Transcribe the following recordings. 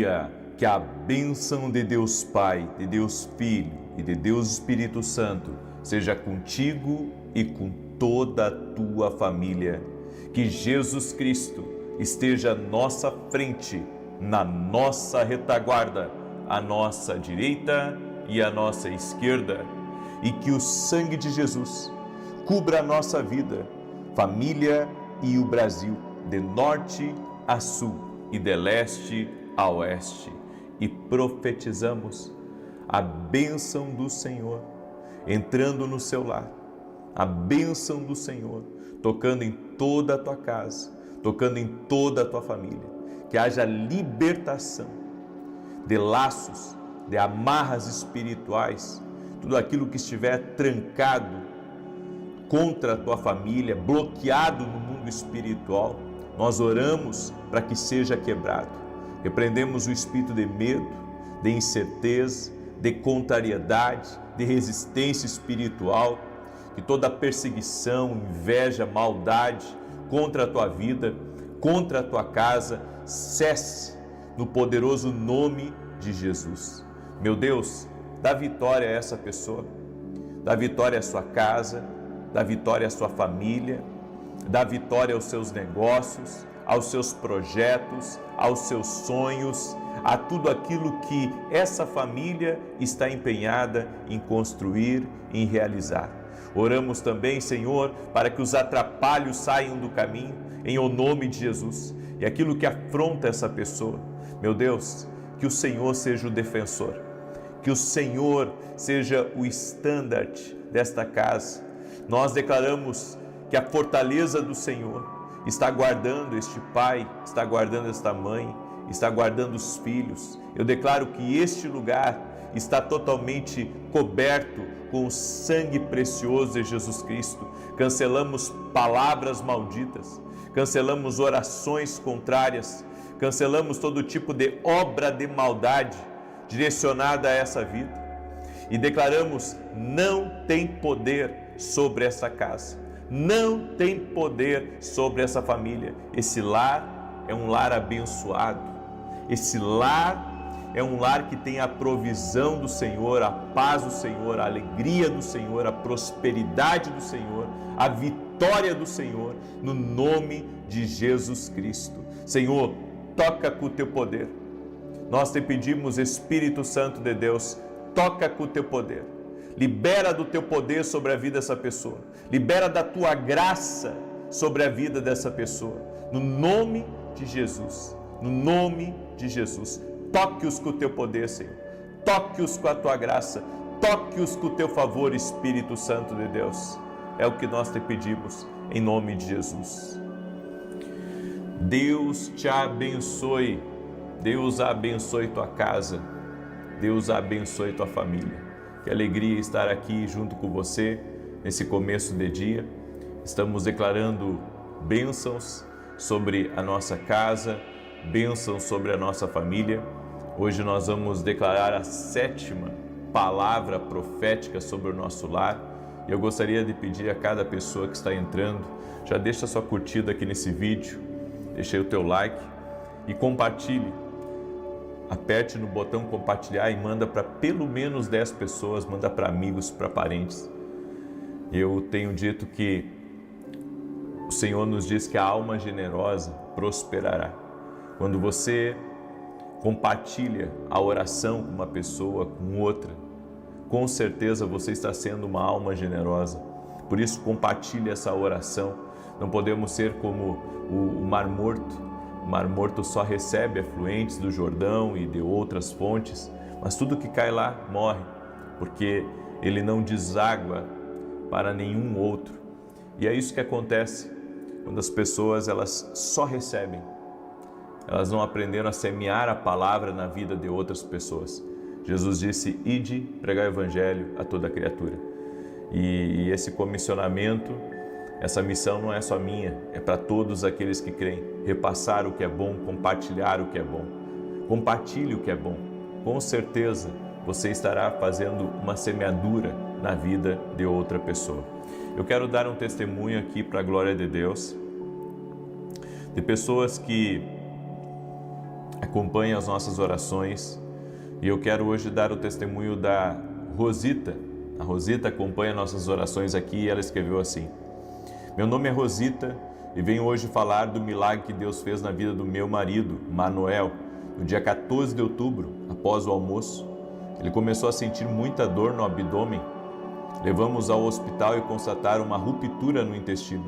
dia, que a bênção de Deus Pai, de Deus Filho e de Deus Espírito Santo seja contigo e com toda a tua família. Que Jesus Cristo esteja à nossa frente, na nossa retaguarda, à nossa direita e à nossa esquerda. E que o sangue de Jesus cubra a nossa vida, família e o Brasil, de norte a sul e de leste a oeste. E profetizamos a bênção do Senhor entrando no seu lar, a bênção do Senhor tocando em toda a tua casa, tocando em toda a tua família. Que haja libertação de laços, de amarras espirituais, tudo aquilo que estiver trancado contra a tua família, bloqueado no mundo espiritual, nós oramos para que seja quebrado. Repreendemos o espírito de medo, de incerteza, de contrariedade, de resistência espiritual, que toda perseguição, inveja, maldade contra a tua vida, contra a tua casa, cesse no poderoso nome de Jesus. Meu Deus, dá vitória a essa pessoa, dá vitória à sua casa, dá vitória à sua família, dá vitória aos seus negócios, aos seus projetos, aos seus sonhos, a tudo aquilo que essa família está empenhada em construir, em realizar. Oramos também, Senhor, para que os atrapalhos saiam do caminho, em o nome de Jesus. E aquilo que afronta essa pessoa, meu Deus, que o Senhor seja o defensor, que o Senhor seja o estandarte desta casa. Nós declaramos que a fortaleza do Senhor está guardando este pai, está guardando esta mãe, está guardando os filhos. Eu declaro que este lugar está totalmente coberto com o sangue precioso de Jesus Cristo. Cancelamos palavras malditas, cancelamos orações contrárias, cancelamos todo tipo de obra de maldade direcionada a essa vida e declaramos: não tem poder sobre essa casa, não tem poder sobre essa família. Esse lar é um lar abençoado, esse lar é um lar que tem a provisão do Senhor, a paz do Senhor, a alegria do Senhor, a prosperidade do Senhor, a vitória do Senhor, no nome de Jesus Cristo. Senhor, toca com o teu poder. Nós te pedimos, Espírito Santo de Deus, toca com o teu poder. Libera do teu poder sobre a vida dessa pessoa. Libera da tua graça sobre a vida dessa pessoa. No nome de Jesus. No nome de Jesus. Toque-os com o teu poder, Senhor. Toque-os com a tua graça. Toque-os com o teu favor, Espírito Santo de Deus. É o que nós te pedimos, em nome de Jesus. Deus te abençoe. Deus abençoe tua casa. Deus abençoe tua família. Que alegria estar aqui junto com você nesse começo de dia. Estamos declarando bênçãos sobre a nossa casa, bênçãos sobre a nossa família. Hoje nós vamos declarar a 7ª palavra profética sobre o nosso lar. E eu gostaria de pedir a cada pessoa que está entrando, já deixa sua curtida aqui nesse vídeo, deixa aí o teu like e compartilhe. Aperte no botão compartilhar e manda para pelo menos 10 pessoas, manda para amigos, para parentes. Eu tenho dito que o Senhor nos diz que a alma generosa prosperará. Quando você compartilha a oração com uma pessoa, com outra, com certeza você está sendo uma alma generosa. Por isso, compartilhe essa oração. Não podemos ser como o Mar Morto. O Mar Morto só recebe afluentes do Jordão e de outras fontes, mas tudo que cai lá morre, porque ele não deságua para nenhum outro. E é isso que acontece quando as pessoas elas só recebem. Elas não aprenderam a semear a palavra na vida de outras pessoas. Jesus disse: ide, pregar o evangelho a toda criatura. E esse comissionamento, essa missão não é só minha, é para todos aqueles que creem. Repassar o que é bom, compartilhar o que é bom. Compartilhe o que é bom. Com certeza você estará fazendo uma semeadura na vida de outra pessoa. Eu quero dar um testemunho aqui para a glória de Deus, de pessoas que acompanhe as nossas orações. E eu quero hoje dar o testemunho da Rosita. A Rosita acompanha nossas orações aqui e ela escreveu assim: meu nome é Rosita e venho hoje falar do milagre que Deus fez na vida do meu marido, Manuel, no dia 14 de outubro, após o almoço. Ele começou a sentir muita dor no abdômen. Levamos ao hospital e constataram uma ruptura no intestino.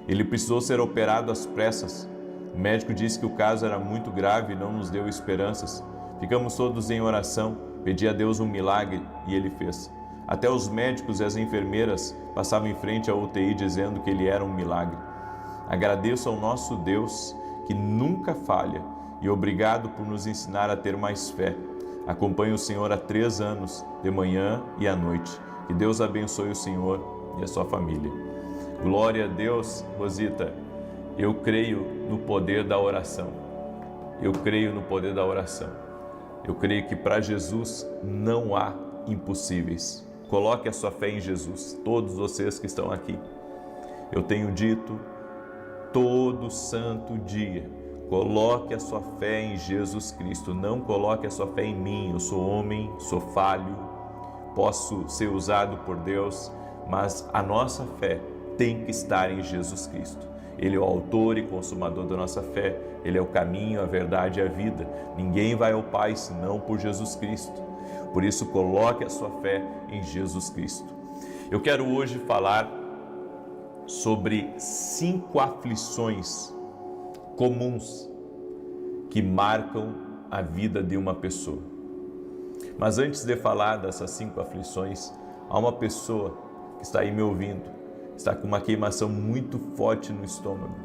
Ele precisou ser operado às pressas. O médico disse que o caso era muito grave e não nos deu esperanças. Ficamos todos em oração, pedi a Deus um milagre e Ele fez. Até os médicos e as enfermeiras passavam em frente à UTI dizendo que ele era um milagre. Agradeço ao nosso Deus que nunca falha e obrigado por nos ensinar a ter mais fé. Acompanho o Senhor há 3 anos, de manhã e à noite. Que Deus abençoe o Senhor e a sua família. Glória a Deus, Rosita. Eu creio no poder da oração. Eu creio no poder da oração. Eu creio que para Jesus não há impossíveis. Coloque a sua fé em Jesus, todos vocês que estão aqui. Eu tenho dito todo santo dia, coloque a sua fé em Jesus Cristo, não coloque a sua fé em mim. Eu sou homem, sou falho, posso ser usado por Deus, mas a nossa fé tem que estar em Jesus Cristo. Ele é o autor e consumador da nossa fé, Ele é o caminho, a verdade e a vida. Ninguém vai ao Pai senão por Jesus Cristo. Por isso, coloque a sua fé em Jesus Cristo. Eu quero hoje falar sobre 5 aflições comuns que marcam a vida de uma pessoa. Mas antes de falar dessas 5 aflições, há uma pessoa que está aí me ouvindo, está com uma queimação muito forte no estômago.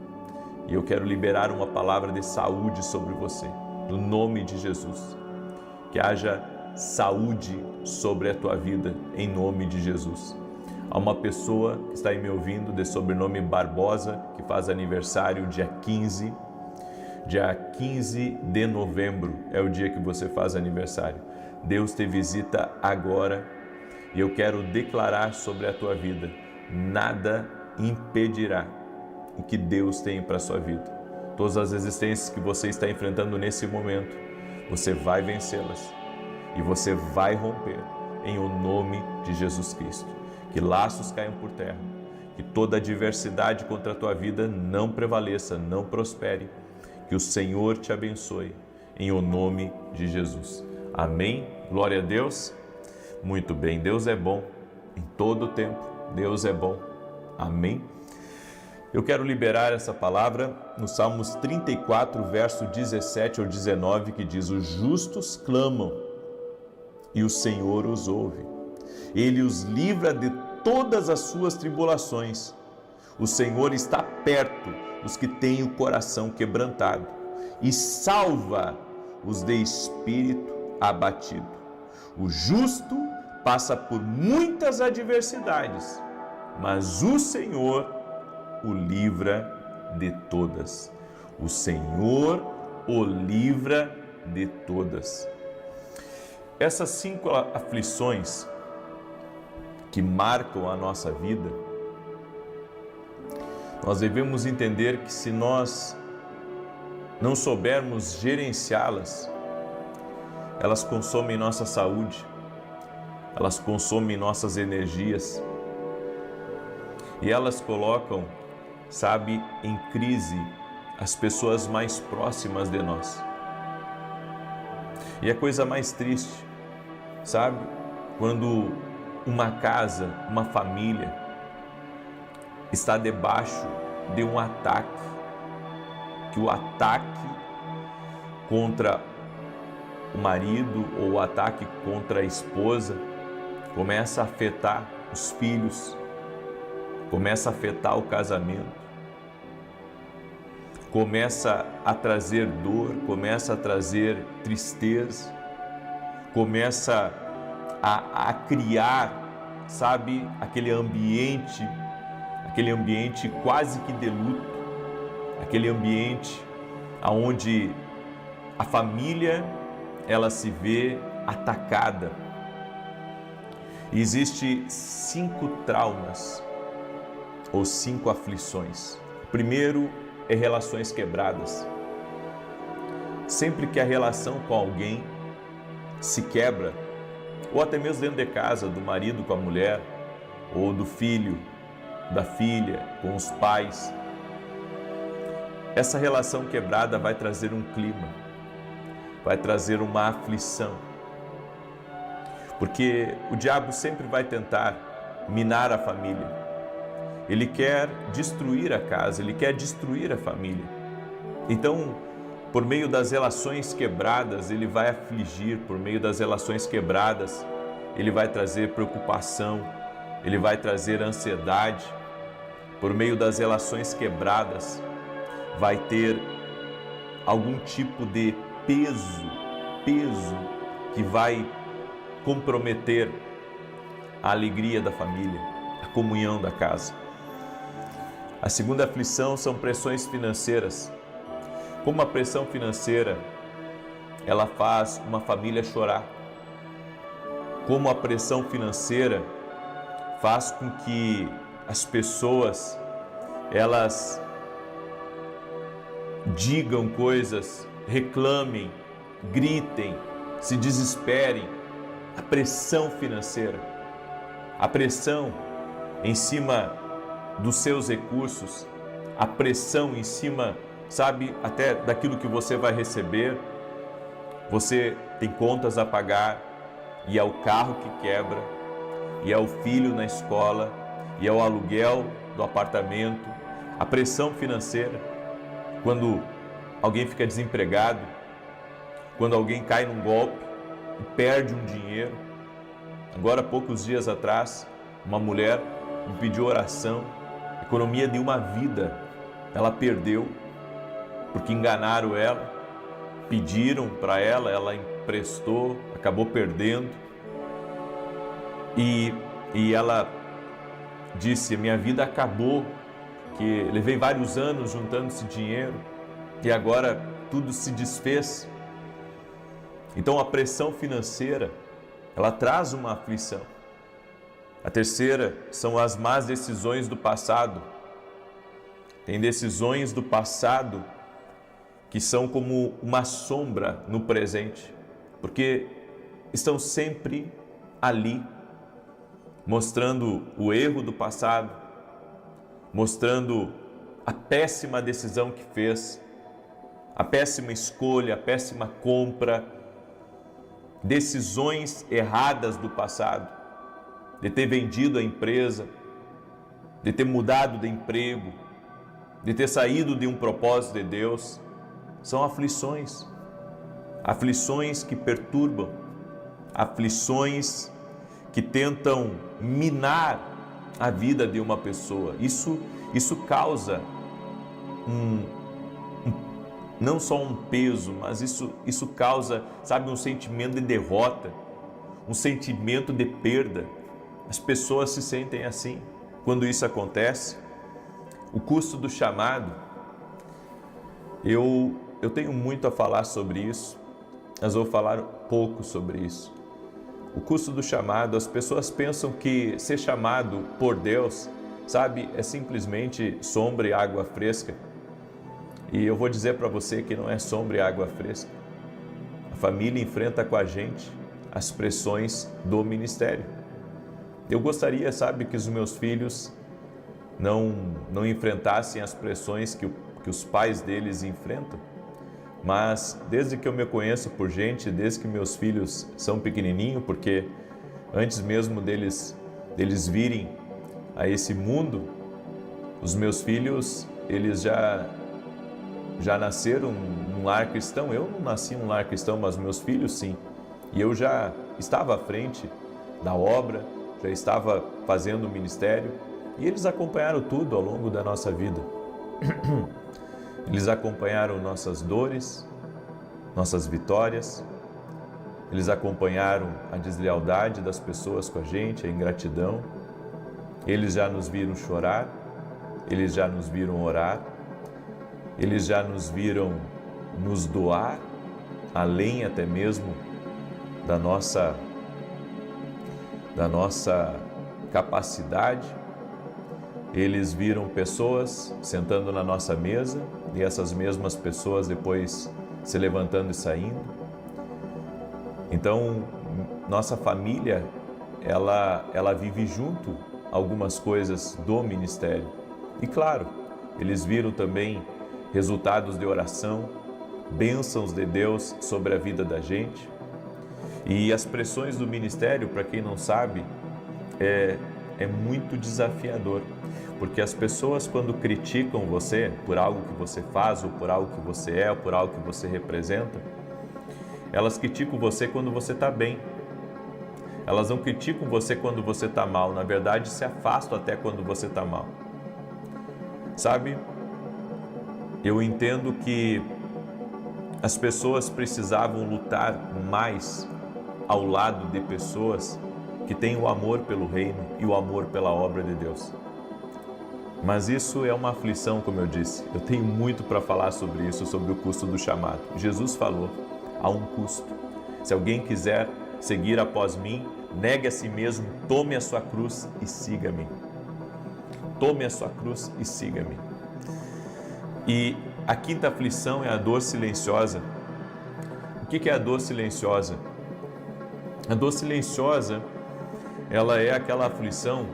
E eu quero liberar uma palavra de saúde sobre você, no nome de Jesus. Que haja saúde sobre a tua vida, em nome de Jesus. Há uma pessoa que está aí me ouvindo, de sobrenome Barbosa, que faz aniversário dia 15. Dia 15 de novembro é o dia que você faz aniversário. Deus te visita agora e eu quero declarar sobre a tua vida: nada impedirá o que Deus tem para a sua vida. Todas as resistências que você está enfrentando nesse momento, você vai vencê-las e você vai romper em o nome de Jesus Cristo. Que laços caiam por terra, que toda adversidade contra a tua vida não prevaleça, não prospere. Que o Senhor te abençoe em o nome de Jesus. Amém? Glória a Deus. Muito bem, Deus é bom em todo o tempo. Deus é bom. Amém? Eu quero liberar essa palavra no Salmos 34, verso 17 ao 19, que diz: os justos clamam e o Senhor os ouve. Ele os livra de todas as suas tribulações. O Senhor está perto dos que têm o coração quebrantado e salva os de espírito abatido. O justo passa por muitas adversidades, mas o Senhor o livra de todas. O Senhor o livra de todas. Essas 5 aflições que marcam a nossa vida, nós devemos entender que se nós não soubermos gerenciá-las, elas consomem nossa saúde, elas consomem nossas energias e elas colocam, em crise as pessoas mais próximas de nós. E a coisa mais triste, quando uma casa, uma família está debaixo de um ataque, que o ataque contra o marido ou o ataque contra a esposa começa a afetar os filhos, começa a afetar o casamento, começa a trazer dor, começa a trazer tristeza, começa a criar, aquele ambiente quase que de luto, aquele ambiente onde a família ela se vê atacada. E existe 5 traumas ou 5 aflições. O primeiro é relações quebradas. sempre que a relação com alguém se quebra, ou até mesmo dentro de casa, do marido com a mulher, ou do filho, da filha, com os pais, essa relação quebrada vai trazer um clima, vai trazer uma aflição, porque o diabo sempre vai tentar minar a família. Ele quer destruir a casa, ele quer destruir a família. Então, por meio das relações quebradas, ele vai afligir, por meio das relações quebradas, ele vai trazer preocupação, ele vai trazer ansiedade. Por meio das relações quebradas, vai ter algum tipo de peso que vai comprometer a alegria da família, a comunhão da casa. A segunda aflição são pressões financeiras. Como a pressão financeira, ela faz uma família chorar. Como a pressão financeira faz com que as pessoas, elas digam coisas, reclamem, gritem, se desesperem. A pressão financeira, a pressão em cima dos seus recursos, a pressão em cima, sabe, até daquilo que você vai receber. Você tem contas a pagar, e é o carro que quebra, e é o filho na escola, e é o aluguel do apartamento. A pressão financeira, quando alguém fica desempregado, quando alguém cai num golpe e perde um dinheiro. Agora, poucos dias atrás, uma mulher me pediu oração, economia de uma vida, ela perdeu, porque enganaram ela, pediram para ela, ela emprestou, acabou perdendo, e ela disse: minha vida acabou, que levei vários anos juntando esse dinheiro, e agora tudo se desfez. Então a pressão financeira, ela traz uma aflição. A terceira são as más decisões do passado. Tem decisões do passado que são como uma sombra no presente, porque estão sempre ali, mostrando o erro do passado, mostrando a péssima decisão que fez, a péssima escolha, a péssima compra, decisões erradas do passado, de ter vendido a empresa, de ter mudado de emprego, de ter saído de um propósito de Deus. São aflições, aflições que perturbam, aflições que tentam minar a vida de uma pessoa. Isso causa não só um peso, mas isso causa, sabe, um sentimento de derrota, um sentimento de perda. As pessoas se sentem assim quando isso acontece. O custo do chamado, eu tenho muito a falar sobre isso, mas vou falar pouco sobre isso. O custo do chamado, as pessoas pensam que ser chamado por Deus, sabe, é simplesmente sombra e água fresca. E eu vou dizer para você que não é sombra e água fresca. A família enfrenta com a gente as pressões do ministério. Eu gostaria, sabe, que os meus filhos não enfrentassem as pressões que os pais deles enfrentam. Mas desde que eu me conheço por gente, desde que meus filhos são pequenininhos, porque antes mesmo deles virem a esse mundo, os meus filhos, eles já nasceram num lar cristão. Eu não nasci num lar cristão, mas meus filhos sim. E eu já estava à frente da obra, já estava fazendo o ministério, e eles acompanharam tudo ao longo da nossa vida. Eles acompanharam nossas dores, nossas vitórias, eles acompanharam a deslealdade das pessoas com a gente, a ingratidão. Eles já nos viram chorar, eles já nos viram orar, eles já nos viram nos doar, além até mesmo da nossa capacidade. Eles viram pessoas sentando na nossa mesa, e essas mesmas pessoas depois se levantando e saindo. Então, nossa família, ela vive junto algumas coisas do ministério. E claro, eles viram também resultados de oração, bênçãos de Deus sobre a vida da gente. E as pressões do ministério, para quem não sabe, é muito desafiador. Porque as pessoas, quando criticam você por algo que você faz, ou por algo que você é, ou por algo que você representa, elas criticam você quando você está bem. Elas não criticam você quando você está mal. Na verdade, se afastam até quando você está mal. Sabe? Eu entendo que as pessoas precisavam lutar mais ao lado de pessoas que têm o amor pelo reino e o amor pela obra de Deus. Mas isso é uma aflição, como eu disse. Eu tenho muito para falar sobre isso, sobre o custo do chamado. Jesus falou, há um custo. Se alguém quiser seguir após mim, negue a si mesmo, tome a sua cruz e siga-me. Tome a sua cruz e siga-me. E a quinta aflição é a dor silenciosa. O que é a dor silenciosa? A dor silenciosa, ela é aquela aflição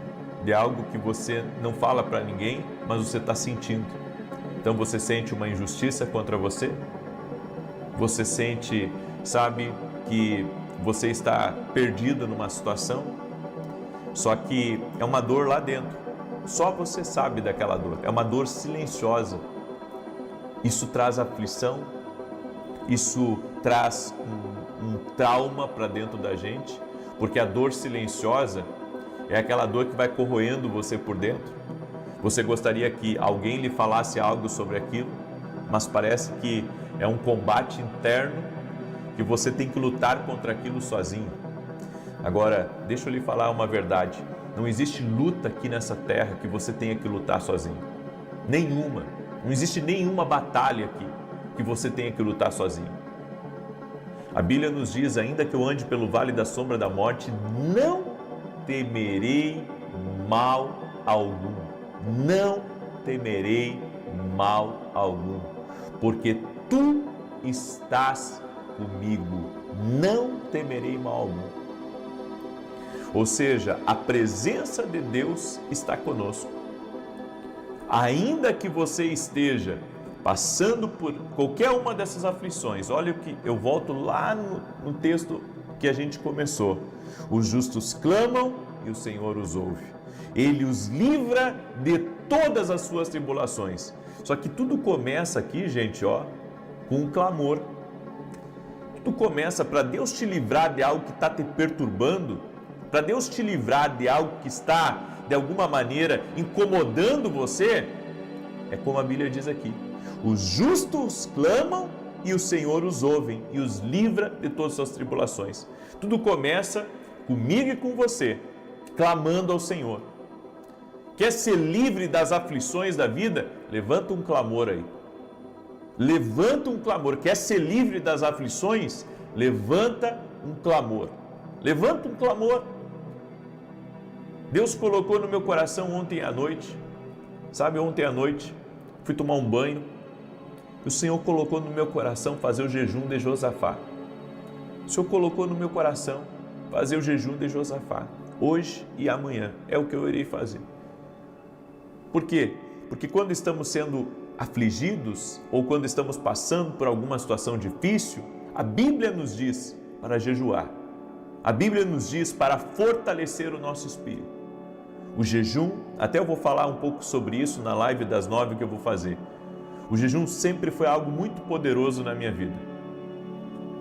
de algo que você não fala para ninguém, mas você está sentindo. Então você sente uma injustiça contra você, você sente, sabe, que você está perdido numa situação, só que é uma dor lá dentro, só você sabe daquela dor, é uma dor silenciosa. Isso traz aflição, isso traz um trauma para dentro da gente, porque a dor silenciosa é aquela dor que vai corroendo você por dentro. Você gostaria que alguém lhe falasse algo sobre aquilo, mas parece que é um combate interno que você tem que lutar contra aquilo sozinho. Agora, deixa eu lhe falar uma verdade. Não existe luta aqui nessa terra que você tenha que lutar sozinho. Nenhuma. Não existe nenhuma batalha aqui que você tenha que lutar sozinho. A Bíblia nos diz, ainda que eu ande pelo vale da sombra da morte, não temerei mal algum. Não temerei mal algum, porque tu estás comigo. Não temerei mal algum. Ou seja, a presença de Deus está conosco. Ainda que você esteja passando por qualquer uma dessas aflições, olha o que eu volto lá no texto que a gente começou. Os justos clamam e o Senhor os ouve. Ele os livra de todas as suas tribulações. Só que tudo começa aqui, gente, com um clamor. Tudo começa para Deus te livrar de algo que está te perturbando, para Deus te livrar de algo que está, de alguma maneira, incomodando você. É como a Bíblia diz aqui. Os justos clamam e o Senhor os ouve e os livra de todas as suas tribulações. Tudo começa comigo e com você, clamando ao Senhor. Quer ser livre das aflições da vida? Levanta um clamor aí. Levanta um clamor. Quer ser livre das aflições? Levanta um clamor. Levanta um clamor. Deus colocou no meu coração ontem à noite. Sabe, ontem à noite, fui tomar um banho. O Senhor colocou no meu coração fazer o jejum de Josafá. O Senhor colocou no meu coração fazer o jejum de Josafá. Hoje e amanhã é o que eu irei fazer. Por quê? Porque quando estamos sendo afligidos ou quando estamos passando por alguma situação difícil, a Bíblia nos diz para jejuar. A Bíblia nos diz para fortalecer o nosso espírito. O jejum, até eu vou falar um pouco sobre isso na live das 9 que eu vou fazer. O jejum sempre foi algo muito poderoso na minha vida.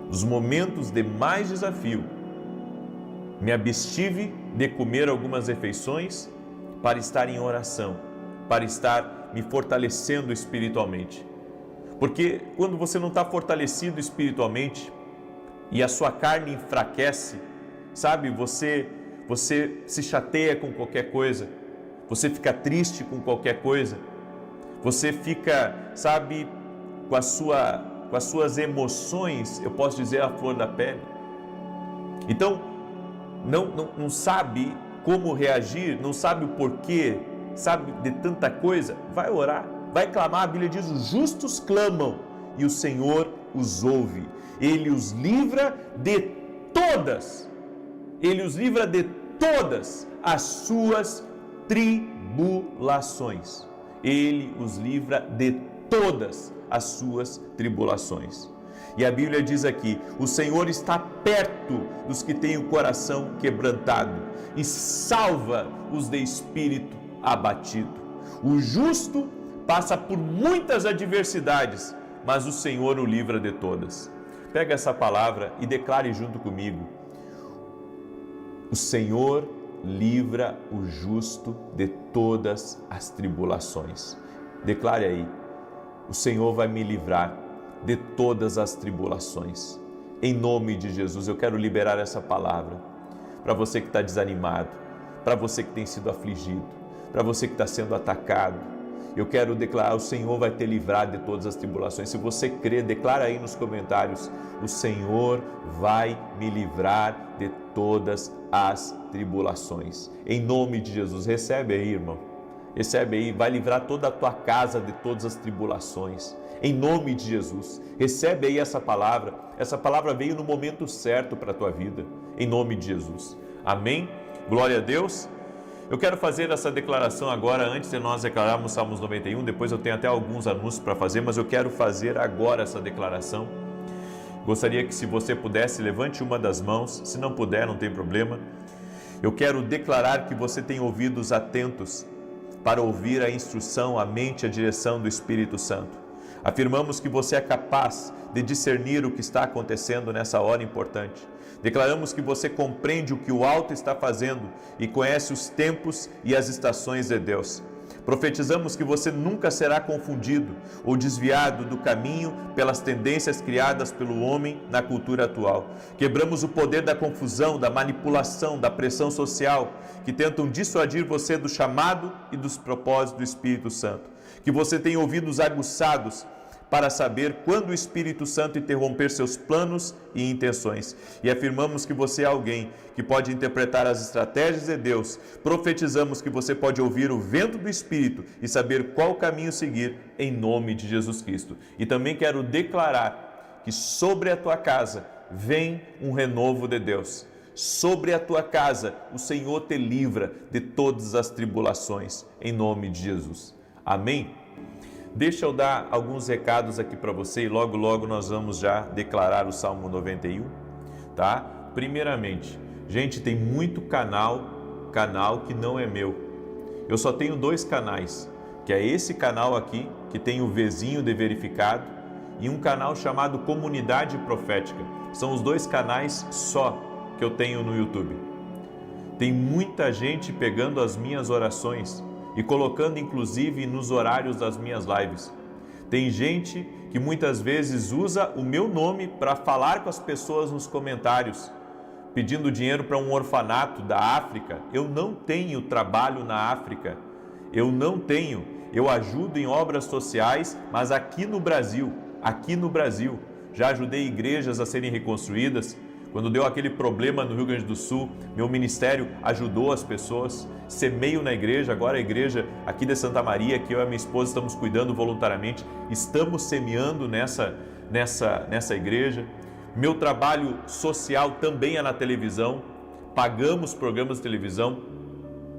Nos momentos de mais desafio, me abstive de comer algumas refeições para estar em oração, para estar me fortalecendo espiritualmente. Porque quando você não está fortalecido espiritualmente e a sua carne enfraquece, sabe, você se chateia com qualquer coisa, você fica triste com qualquer coisa, você fica, sabe, com as suas emoções, eu posso dizer, à flor da pele. Então, não sabe como reagir, não sabe o porquê, sabe de tanta coisa, vai orar, vai clamar. A Bíblia diz, os justos clamam e o Senhor os ouve. Ele os livra de todas. Ele os livra de todas as suas tribulações. Ele os livra de todas as suas tribulações. E a Bíblia diz aqui: o Senhor está perto dos que têm o coração quebrantado e salva os de espírito abatido. O justo passa por muitas adversidades, mas o Senhor o livra de todas. Pega essa palavra e declare junto comigo: o Senhor livra o justo de todas as tribulações. Declare aí: o Senhor vai me livrar de todas as tribulações. Em nome de Jesus, eu quero liberar essa palavra para você que está desanimado, para você que tem sido afligido, para você que está sendo atacado. Eu quero declarar: o Senhor vai te livrar de todas as tribulações. Se você crê, declara aí nos comentários: o Senhor vai me livrar de todas as tribulações. Em nome de Jesus, recebe aí, irmão. Recebe aí, vai livrar toda a tua casa de todas as tribulações. Em nome de Jesus, recebe aí essa palavra. Essa palavra veio no momento certo para a tua vida. Em nome de Jesus. Amém? Glória a Deus. Eu quero fazer essa declaração agora, antes de nós declararmos Salmos 91. Depois eu tenho até alguns anúncios para fazer, mas eu quero fazer agora essa declaração. Gostaria que, se você pudesse, levante uma das mãos. Se não puder, não tem problema. Eu quero declarar que você tem ouvidos atentos para ouvir a instrução, a mente e a direção do Espírito Santo. Afirmamos que você é capaz de discernir o que está acontecendo nessa hora importante. Declaramos que você compreende o que o alto está fazendo e conhece os tempos e as estações de Deus. Profetizamos que você nunca será confundido ou desviado do caminho pelas tendências criadas pelo homem na cultura atual. Quebramos o poder da confusão, da manipulação, da pressão social que tentam dissuadir você do chamado e dos propósitos do Espírito Santo. Que você tenha ouvidos aguçados para saber quando o Espírito Santo interromper seus planos e intenções. E afirmamos que você é alguém que pode interpretar as estratégias de Deus. Profetizamos que você pode ouvir o vento do Espírito e saber qual caminho seguir, em nome de Jesus Cristo. E também quero declarar que sobre a tua casa vem um renovo de Deus. Sobre a tua casa o Senhor te livra de todas as tribulações, em nome de Jesus. Amém? Deixa eu dar alguns recados aqui para você e logo nós vamos já declarar o Salmo 91, tá? Primeiramente, gente, tem muito canal que não é meu. Eu só tenho 2 canais, que é esse canal aqui, que tem o Vzinho de verificado, e um canal chamado Comunidade Profética. São os 2 canais só que eu tenho no YouTube. Tem muita gente pegando as minhas orações e colocando inclusive nos horários das minhas lives. Tem gente que muitas vezes usa o meu nome para falar com as pessoas nos comentários, pedindo dinheiro para um orfanato da África. Eu não tenho trabalho na África, eu não tenho. Eu ajudo em obras sociais, mas aqui no Brasil, já ajudei igrejas a serem reconstruídas. Quando deu aquele problema no Rio Grande do Sul, meu ministério ajudou as pessoas. Semeio na igreja, agora a igreja aqui de Santa Maria, que eu e a minha esposa estamos cuidando voluntariamente, estamos semeando nessa igreja. Meu trabalho social também é na televisão, pagamos programas de televisão,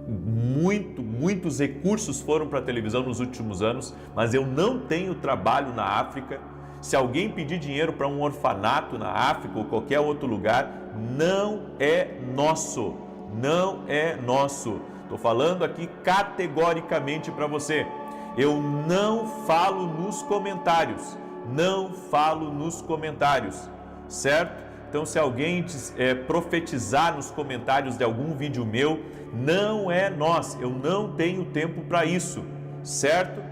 muitos recursos foram para a televisão nos últimos anos, mas eu não tenho trabalho na África. Se alguém pedir dinheiro para um orfanato na África ou qualquer outro lugar, não é nosso, não é nosso. Estou falando aqui categoricamente para você. Eu não falo nos comentários, certo? Então, se alguém profetizar nos comentários de algum vídeo meu, não é nós, eu não tenho tempo para isso, certo?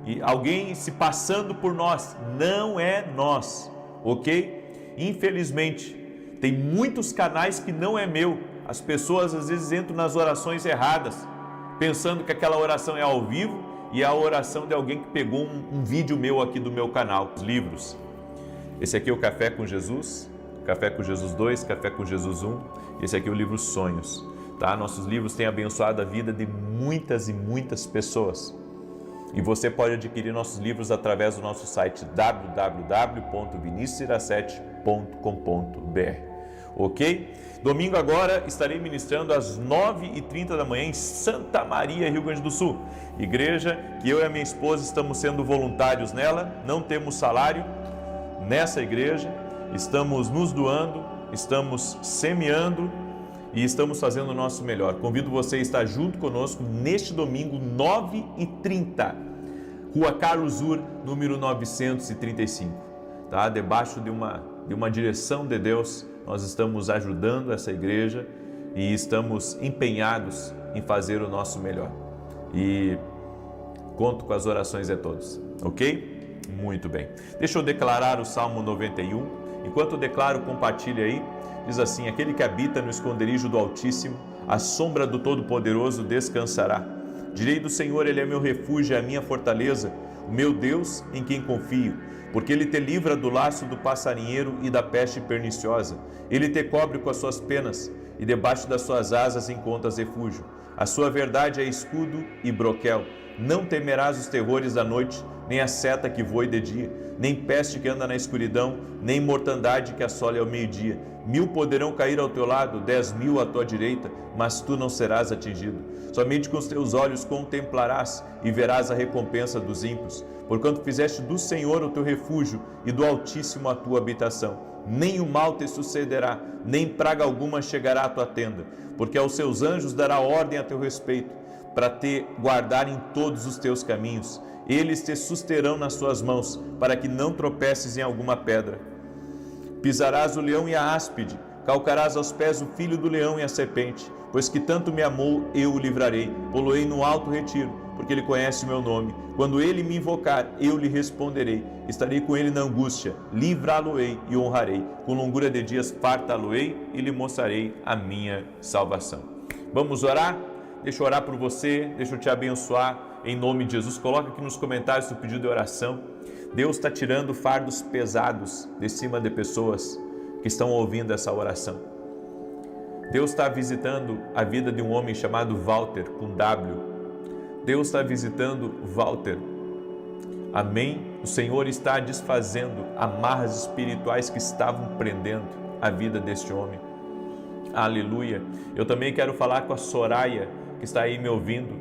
E alguém se passando por nós, não é nós, ok? Infelizmente, tem muitos canais que não é meu. As pessoas às vezes entram nas orações erradas, pensando que aquela oração é ao vivo e é a oração de alguém que pegou um vídeo meu aqui do meu canal, os livros. Esse aqui é o Café com Jesus, Café com Jesus 2, Café com Jesus 1, esse aqui é o livro Sonhos, tá? Nossos livros têm abençoado a vida de muitas e muitas pessoas. E você pode adquirir nossos livros através do nosso site www.viniciusiracete.com.br. Ok? Domingo agora estarei ministrando às 9h30 da manhã em Santa Maria, Rio Grande do Sul. Igreja que eu e a minha esposa estamos sendo voluntários nela, não temos salário nessa igreja, estamos nos doando, estamos semeando e estamos fazendo o nosso melhor. Convido você a estar junto conosco neste domingo, 9h30, Rua Carlos Ur, número 935. Tá? Debaixo de uma direção de Deus, nós estamos ajudando essa igreja e estamos empenhados em fazer o nosso melhor. E conto com as orações de todos, ok? Muito bem. Deixa eu declarar o Salmo 91. Enquanto eu declaro, compartilhe aí. Diz assim: aquele que habita no esconderijo do Altíssimo, à sombra do Todo-Poderoso descansará. Direi do Senhor, Ele é meu refúgio, é a minha fortaleza, o meu Deus em quem confio. Porque Ele te livra do laço do passarinheiro e da peste perniciosa. Ele te cobre com as suas penas, e debaixo das suas asas encontras refúgio. A sua verdade é escudo e broquel. Não temerás os terrores da noite, nem a seta que voe de dia, nem peste que anda na escuridão, nem mortandade que assole ao meio-dia. 1000 poderão cair ao teu lado, 10.000 à tua direita, mas tu não serás atingido. Somente com os teus olhos contemplarás e verás a recompensa dos ímpios. Porquanto fizeste do Senhor o teu refúgio e do Altíssimo a tua habitação. Nem o mal te sucederá, nem praga alguma chegará à tua tenda, porque aos seus anjos dará ordem a teu respeito, para te guardar em todos os teus caminhos. Eles te susterão nas suas mãos, para que não tropeces em alguma pedra. Pisarás o leão e a áspide, calcarás aos pés o filho do leão e a serpente, pois que tanto me amou, eu o livrarei, pô-lo-ei no alto retiro, porque ele conhece o meu nome. Quando ele me invocar, eu lhe responderei. Estarei com ele na angústia, livrá-lo-ei e honrarei. Com longura de dias fartá-lo-ei e lhe mostrarei a minha salvação. Vamos orar? Deixa eu orar por você, deixa eu te abençoar em nome de Jesus. Coloca aqui nos comentários o pedido de oração. Deus está tirando fardos pesados de cima de pessoas que estão ouvindo essa oração. Deus está visitando a vida de um homem chamado Walter, com W. Deus está visitando Walter. Amém? O Senhor está desfazendo amarras espirituais que estavam prendendo a vida deste homem. Aleluia. Eu também quero falar com a Soraya, que está aí me ouvindo.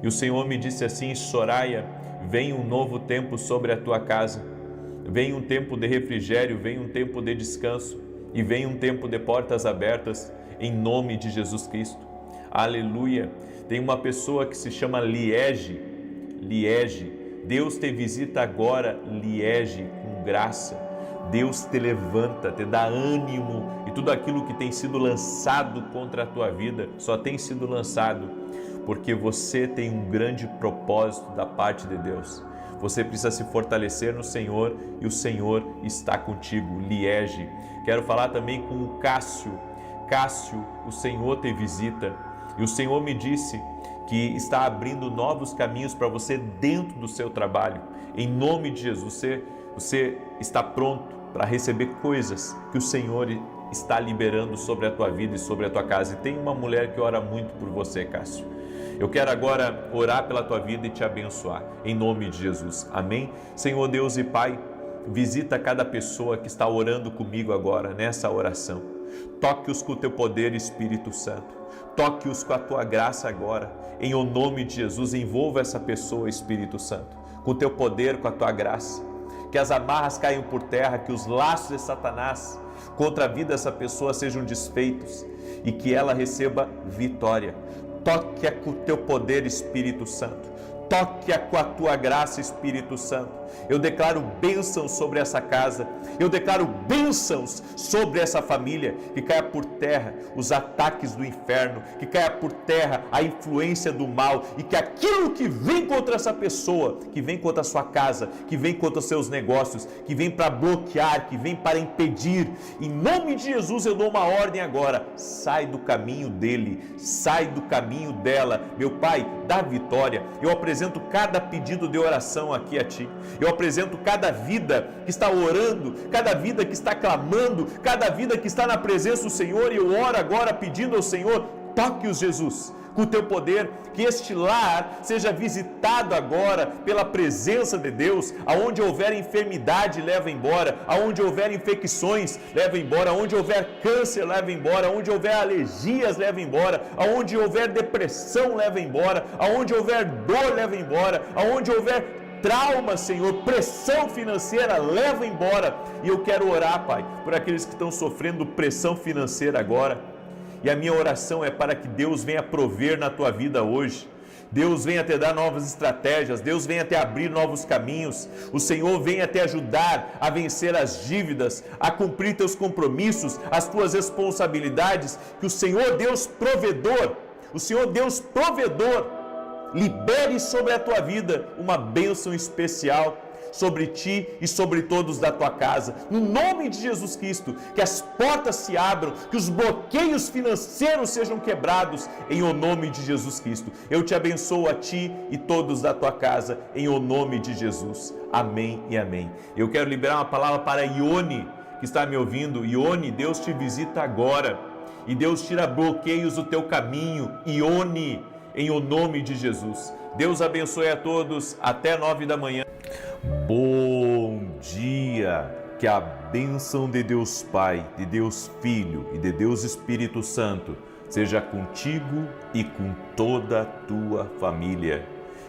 E o Senhor me disse assim: Soraya, vem um novo tempo sobre a tua casa. Vem um tempo de refrigério, vem um tempo de descanso e vem um tempo de portas abertas em nome de Jesus Cristo. Aleluia. Tem uma pessoa que se chama Liege. Deus te visita agora, Liege, com graça. Deus te levanta, te dá ânimo e tudo aquilo que tem sido lançado contra a tua vida só tem sido lançado porque você tem um grande propósito da parte de Deus. Você precisa se fortalecer no Senhor e o Senhor está contigo, Liege. Quero falar também com o Cássio. Cássio, o Senhor te visita e o Senhor me disse que está abrindo novos caminhos para você dentro do seu trabalho. Em nome de Jesus, você está pronto para receber coisas que o Senhor está liberando sobre a tua vida e sobre a tua casa. E tem uma mulher que ora muito por você, Cássio. Eu quero agora orar pela tua vida e te abençoar, em nome de Jesus. Amém? Senhor Deus e Pai, visita cada pessoa que está orando comigo agora, nessa oração. Toque-os com o teu poder, Espírito Santo. Toque-os com a tua graça agora. Em o nome de Jesus, envolva essa pessoa, Espírito Santo, com o teu poder, com a tua graça. Que as amarras caiam por terra, que os laços de Satanás contra a vida dessa pessoa sejam desfeitos e que ela receba vitória. Toque-a com o teu poder, Espírito Santo. Toque-a com a tua graça, Espírito Santo. Eu declaro bênçãos sobre essa casa. Eu declaro bênçãos sobre essa família. Que caia por terra os ataques do inferno. Que caia por terra a influência do mal. E que aquilo que vem contra essa pessoa, que vem contra a sua casa, que vem contra os seus negócios, que vem para bloquear, que vem para impedir, em nome de Jesus eu dou uma ordem agora. Sai do caminho dele. Sai do caminho dela. Meu Pai, dá vitória. Eu apresento cada pedido de oração aqui a Ti. Eu apresento cada vida que está orando, cada vida que está clamando, cada vida que está na presença do Senhor, e eu oro agora pedindo ao Senhor, toque-os, Jesus, com o teu poder, que este lar seja visitado agora pela presença de Deus. Aonde houver enfermidade, leva embora. Aonde houver infecções, leva embora. Aonde houver câncer, leva embora. Aonde houver alergias, leva embora. Aonde houver depressão, leva embora. Aonde houver dor, leva embora. Aonde houver trauma, Senhor, pressão financeira, leva embora. E eu quero orar, Pai, por aqueles que estão sofrendo pressão financeira agora. E a minha oração é para que Deus venha prover na tua vida hoje. Deus venha te dar novas estratégias, Deus venha te abrir novos caminhos, o Senhor venha te ajudar a vencer as dívidas, a cumprir teus compromissos, as tuas responsabilidades, que o Senhor Deus provedor, libere sobre a tua vida uma bênção especial sobre ti e sobre todos da tua casa. No nome de Jesus Cristo, que as portas se abram, que os bloqueios financeiros sejam quebrados, em o nome de Jesus Cristo. Eu te abençoo a ti e todos da tua casa, em o nome de Jesus. Amém e amém. Eu quero liberar uma palavra para Ione, que está me ouvindo. Ione, Deus te visita agora e Deus tira bloqueios do teu caminho. Ione, em o nome de Jesus. Deus abençoe a todos. Até 9 da manhã. Bom dia! Que a bênção de Deus Pai, de Deus Filho e de Deus Espírito Santo seja contigo e com toda a tua família.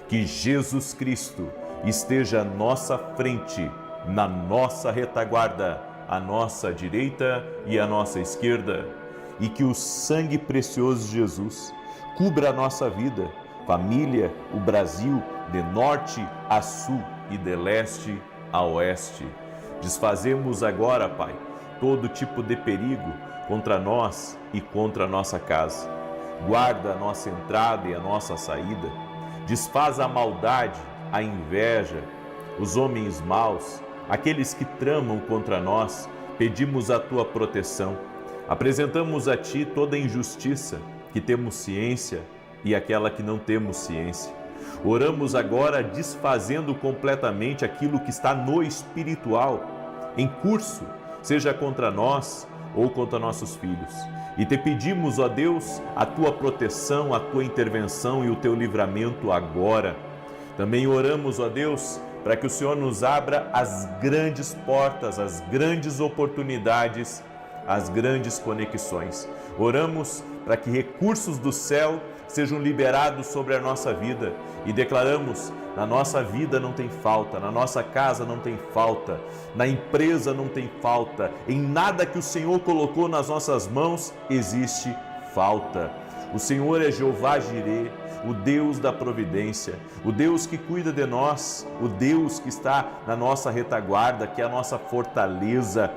Que Jesus Cristo esteja à nossa frente, na nossa retaguarda, à nossa direita e à nossa esquerda. E que o sangue precioso de Jesus cubra a nossa vida, família, o Brasil, de norte a sul e de leste a oeste. Desfazemos agora, Pai, todo tipo de perigo contra nós e contra a nossa casa. Guarda a nossa entrada e a nossa saída. Desfaz a maldade, a inveja, os homens maus, aqueles que tramam contra nós. Pedimos a tua proteção. Apresentamos a ti toda a injustiça que temos ciência e aquela que não temos ciência. Oramos agora desfazendo completamente aquilo que está no espiritual, em curso, seja contra nós ou contra nossos filhos. E te pedimos, ó Deus, a tua proteção, a tua intervenção e o teu livramento agora. Também oramos, ó Deus, para que o Senhor nos abra as grandes portas, as grandes oportunidades, as grandes conexões. Oramos para que recursos do céu sejam liberados sobre a nossa vida e declaramos: na nossa vida não tem falta, na nossa casa não tem falta, na empresa não tem falta, em nada que o Senhor colocou nas nossas mãos existe falta. O Senhor é Jeová Jirê, o Deus da providência, o Deus que cuida de nós, o Deus que está na nossa retaguarda, que é a nossa fortaleza.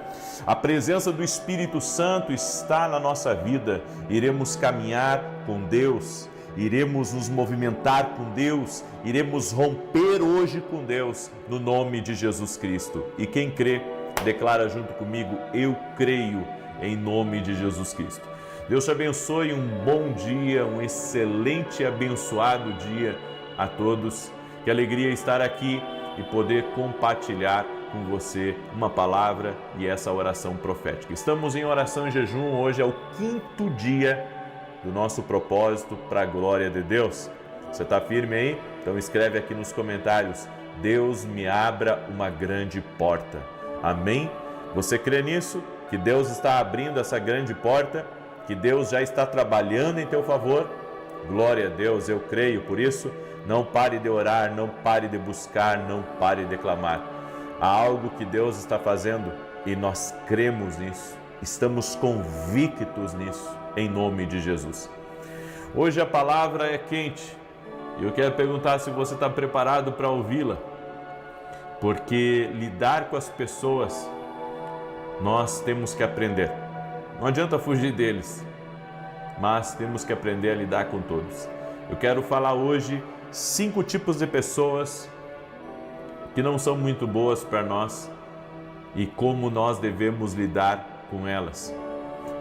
A presença do Espírito Santo está na nossa vida. Iremos caminhar com Deus, iremos nos movimentar com Deus, iremos romper hoje com Deus, no nome de Jesus Cristo. E quem crê, declara junto comigo: eu creio, em nome de Jesus Cristo. Deus te abençoe, um bom dia, um excelente e abençoado dia a todos. Que alegria estar aqui e poder compartilhar com você uma palavra e essa oração profética. Estamos em oração e jejum, hoje é o 5º dia do nosso propósito para a glória de Deus. Você está firme aí? Então escreve aqui nos comentários: Deus me abra uma grande porta. Amém? Você crê nisso? Que Deus está abrindo essa grande porta? Que Deus já está trabalhando em teu favor? Glória a Deus, eu creio. Por isso, não pare de orar, não pare de buscar, não pare de clamar. Há algo que Deus está fazendo e nós cremos nisso, estamos convictos nisso, em nome de Jesus. Hoje a palavra é quente e eu quero perguntar se você está preparado para ouvi-la, porque lidar com as pessoas nós temos que aprender. Não adianta fugir deles, mas temos que aprender a lidar com todos. Eu quero falar hoje 5 tipos de pessoas que não são muito boas para nós e como nós devemos lidar com elas.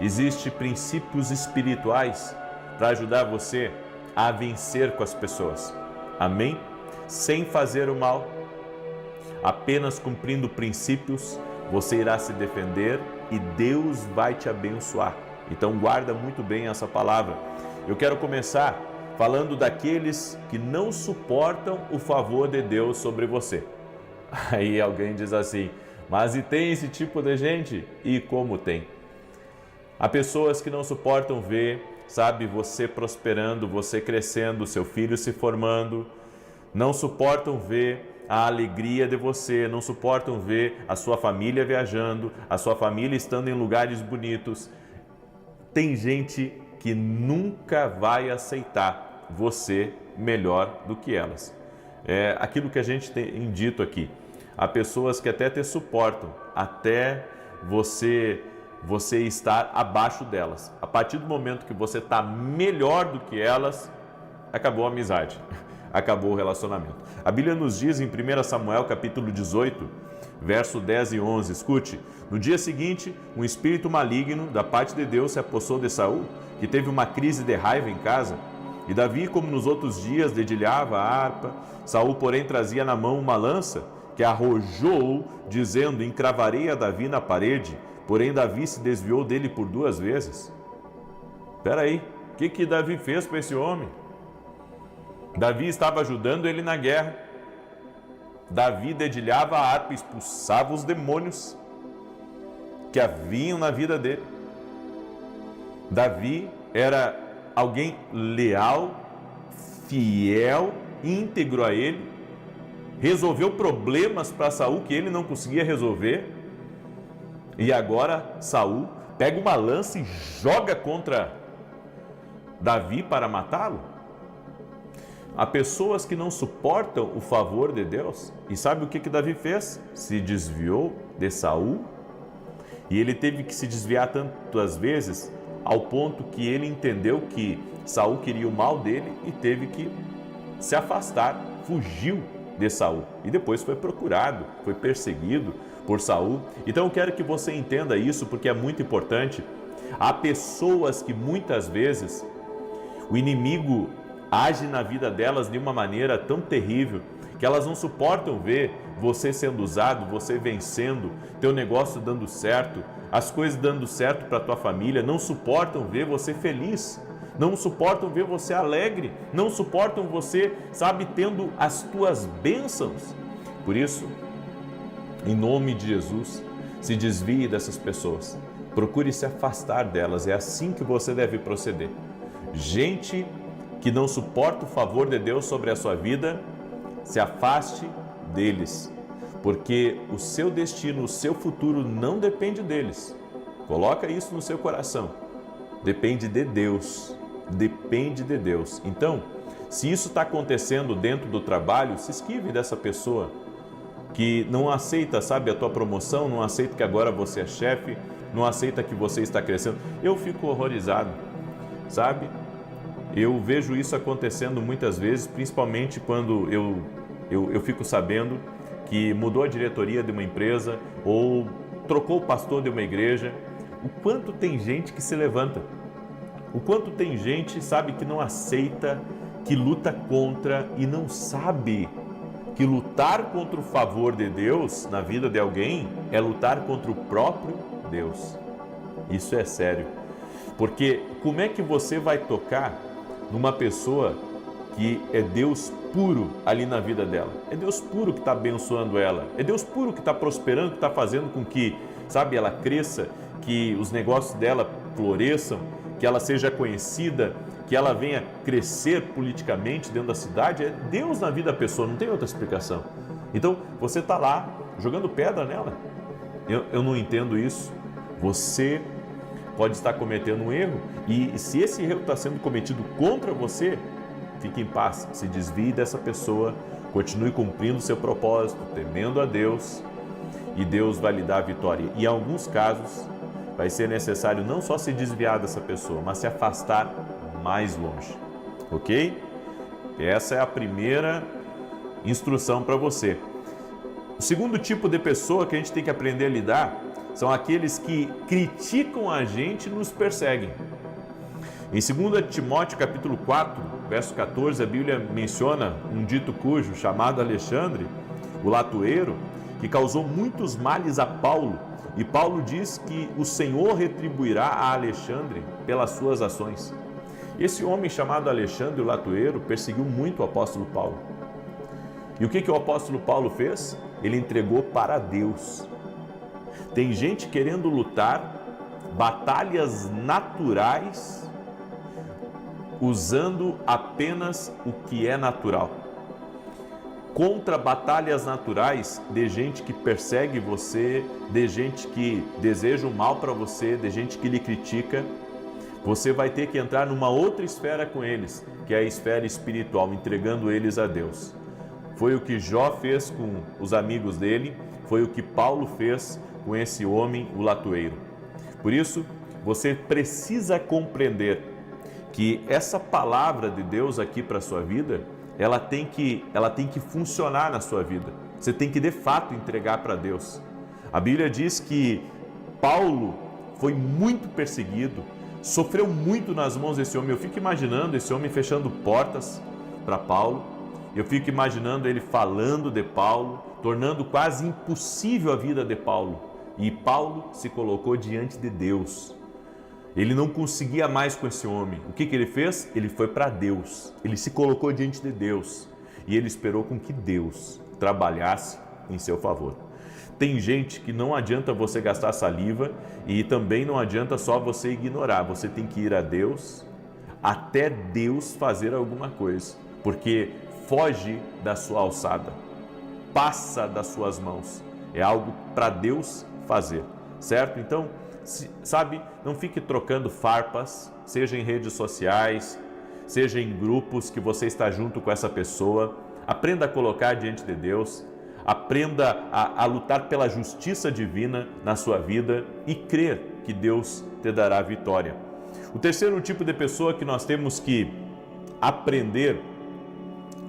Existem princípios espirituais para ajudar você a vencer com as pessoas. Amém? Sem fazer o mal, apenas cumprindo princípios, você irá se defender e Deus vai te abençoar. Então guarda muito bem essa palavra. Eu quero começar falando daqueles que não suportam o favor de Deus sobre você. Aí alguém diz assim, mas e tem esse tipo de gente? E como tem? Há pessoas que não suportam ver, sabe, você prosperando, você crescendo, seu filho se formando, não suportam ver a alegria de você, não suportam ver a sua família viajando, a sua família estando em lugares bonitos. Tem gente que nunca vai aceitar você melhor do que elas. É aquilo que a gente tem dito aqui. Há pessoas que até te suportam, até você estar abaixo delas. A partir do momento que você está melhor do que elas, acabou a amizade, acabou o relacionamento. A Bíblia nos diz em 1 Samuel capítulo 18, verso 10 e 11, escute, no dia seguinte, um espírito maligno da parte de Deus se apossou de Saul, que teve uma crise de raiva em casa, e Davi, como nos outros dias, dedilhava a harpa. Saul, porém, trazia na mão uma lança, que arrojou, dizendo, encravarei a Davi na parede. Porém, Davi se desviou dele por 2 vezes. Espera aí, o que Davi fez para esse homem? Davi estava ajudando ele na guerra. Davi dedilhava a harpa, expulsava os demônios que haviam na vida dele. Davi era alguém leal, fiel, íntegro a ele. Resolveu problemas para Saul que ele não conseguia resolver. E agora Saul pega uma lança e joga contra Davi para matá-lo. Há pessoas que não suportam o favor de Deus. E sabe o que Davi fez? Se desviou de Saul. E ele teve que se desviar tantas vezes ao ponto que ele entendeu que Saul queria o mal dele e teve que se afastar, fugiu de Saul. E depois foi procurado, foi perseguido por Saul. Então eu quero que você entenda isso porque é muito importante. Há pessoas que muitas vezes o inimigo age na vida delas de uma maneira tão terrível que elas não suportam ver você sendo usado, você vencendo, teu negócio dando certo, as coisas dando certo para tua família, não suportam ver você feliz, não suportam ver você alegre, não suportam você, sabe, tendo as tuas bênçãos. Por isso, em nome de Jesus, se desvie dessas pessoas, procure se afastar delas, é assim que você deve proceder. Gente que não suporta o favor de Deus sobre a sua vida, se afaste deles, porque o seu destino, o seu futuro não depende deles. Coloca isso no seu coração. Depende de Deus. Depende de Deus. Então, se isso está acontecendo dentro do trabalho, se esquive dessa pessoa que não aceita, sabe, a tua promoção, não aceita que agora você é chefe, não aceita que você está crescendo. Eu fico horrorizado, sabe? Eu vejo isso acontecendo muitas vezes, principalmente quando eu fico sabendo que mudou a diretoria de uma empresa ou trocou o pastor de uma igreja. O quanto tem gente que se levanta, o quanto tem gente, sabe, que não aceita, que luta contra e não sabe que lutar contra o favor de Deus na vida de alguém é lutar contra o próprio Deus. Isso é sério, porque como é que você vai tocar numa pessoa que é Deus puro ali na vida dela? É Deus puro que está abençoando ela, é Deus puro que está prosperando, que está fazendo com que, sabe, ela cresça, que os negócios dela floresçam, que ela seja conhecida, que ela venha crescer politicamente dentro da cidade. É Deus na vida da pessoa, não tem outra explicação. Então, você está lá jogando pedra nela. Eu não entendo isso. Você pode estar cometendo um erro e se esse erro está sendo cometido contra você, fique em paz, se desvie dessa pessoa, continue cumprindo o seu propósito, temendo a Deus, e Deus vai lhe dar a vitória. E em alguns casos vai ser necessário não só se desviar dessa pessoa, mas se afastar mais longe, ok? Essa é a primeira instrução para você. O segundo tipo de pessoa que a gente tem que aprender a lidar são aqueles que criticam a gente e nos perseguem. Em 2 Timóteo capítulo 4, verso 14, a Bíblia menciona um dito cujo chamado Alexandre, o latoeiro, que causou muitos males a Paulo. E Paulo diz que o Senhor retribuirá a Alexandre pelas suas ações. Esse homem chamado Alexandre o Latueiro perseguiu muito o apóstolo Paulo. E o que o apóstolo Paulo fez? Ele entregou para Deus. Tem gente querendo lutar batalhas naturais usando apenas o que é natural. Contra batalhas naturais de gente que persegue você, de gente que deseja o mal para você, de gente que lhe critica, você vai ter que entrar numa outra esfera com eles, que é a esfera espiritual, entregando eles a Deus. Foi o que Jó fez com os amigos dele, foi o que Paulo fez com esse homem, o latueiro. Por isso, você precisa compreender que essa palavra de Deus aqui para a sua vida, ela tem que funcionar na sua vida. Você tem que de fato entregar para Deus. A Bíblia diz que Paulo foi muito perseguido, sofreu muito nas mãos desse homem. Eu fico imaginando esse homem fechando portas para Paulo. Eu fico imaginando ele falando de Paulo, tornando quase impossível a vida de Paulo. E Paulo se colocou diante de Deus. Ele não conseguia mais com esse homem. O que ele fez? Ele foi para Deus. Ele se colocou diante de Deus. E ele esperou com que Deus trabalhasse em seu favor. Tem gente que não adianta você gastar saliva e também não adianta só você ignorar. Você tem que ir a Deus até Deus fazer alguma coisa. Porque foge da sua alçada. Passa das suas mãos. É algo para Deus fazer. Certo? Então, sabe, não fique trocando farpas, seja em redes sociais, seja em grupos que você está junto com essa pessoa. Aprenda a colocar diante de Deus, aprenda a lutar pela justiça divina na sua vida e crer que Deus te dará vitória. O terceiro tipo de pessoa que nós temos que aprender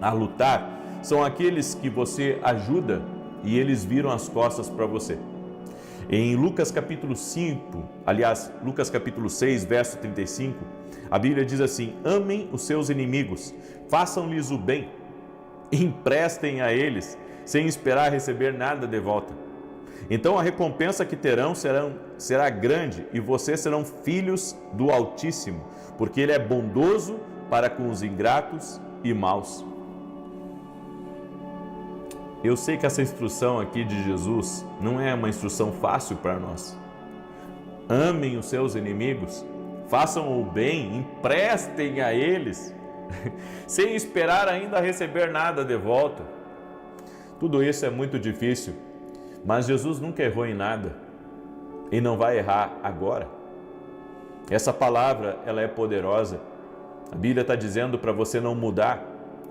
a lutar são aqueles que você ajuda e eles viram as costas para você. Em Lucas capítulo 6, verso 35, a Bíblia diz assim: amem os seus inimigos, façam-lhes o bem, emprestem a eles, sem esperar receber nada de volta. Então a recompensa que terão será grande e vocês serão filhos do Altíssimo, porque Ele é bondoso para com os ingratos e maus. Eu sei que essa instrução aqui de Jesus não é uma instrução fácil para nós. Amem os seus inimigos, façam o bem, emprestem a eles, sem esperar ainda receber nada de volta. Tudo isso é muito difícil, mas Jesus nunca errou em nada e não vai errar agora. Essa palavra, ela é poderosa. A Bíblia está dizendo para você não mudar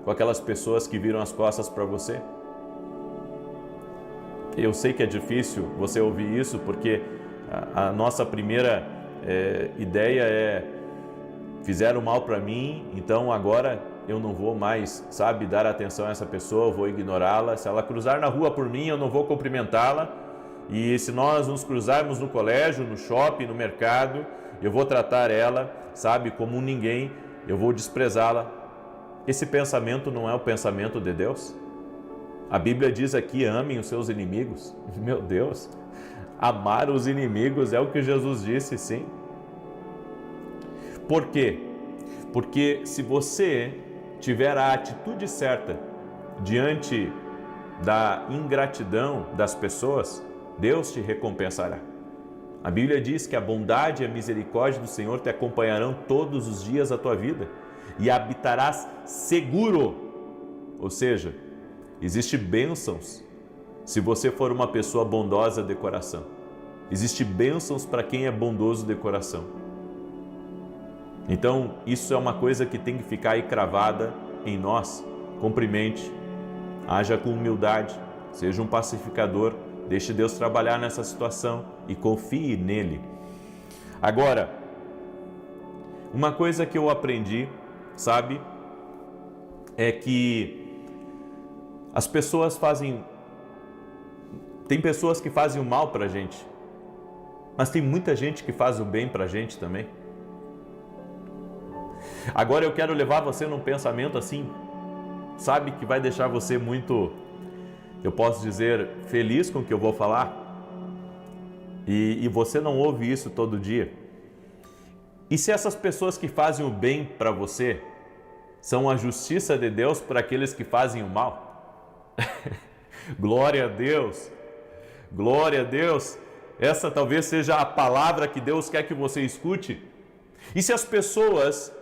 com aquelas pessoas que viram as costas para você. Eu sei que é difícil você ouvir isso, porque a nossa primeira ideia é: fizeram mal para mim, então agora eu não vou mais, dar atenção a essa pessoa, eu vou ignorá-la. Se ela cruzar na rua por mim, eu não vou cumprimentá-la. E se nós nos cruzarmos no colégio, no shopping, no mercado, eu vou tratar ela, como um ninguém, eu vou desprezá-la. Esse pensamento não é o pensamento de Deus? A Bíblia diz aqui: amem os seus inimigos. Meu Deus, amar os inimigos é o que Jesus disse, sim. Por quê? Porque se você tiver a atitude certa diante da ingratidão das pessoas, Deus te recompensará. A Bíblia diz que a bondade e a misericórdia do Senhor te acompanharão todos os dias da tua vida e habitarás seguro. Ou seja, existem bênçãos se você for uma pessoa bondosa de coração. Existem bênçãos para quem é bondoso de coração. Então, isso é uma coisa que tem que ficar aí cravada em nós. Cumprimente, haja com humildade, seja um pacificador, deixe Deus trabalhar nessa situação e confie nele. Agora, uma coisa que eu aprendi, é que as pessoas tem pessoas que fazem o mal pra gente, mas tem muita gente que faz o bem pra gente também. Agora eu quero levar você num pensamento assim, que vai deixar você muito, eu posso dizer, feliz com o que eu vou falar. E você não ouve isso todo dia. E se essas pessoas que fazem o bem para você são a justiça de Deus para aqueles que fazem o mal? Glória a Deus! Glória a Deus! Essa talvez seja a palavra que Deus quer que você escute. E se as pessoas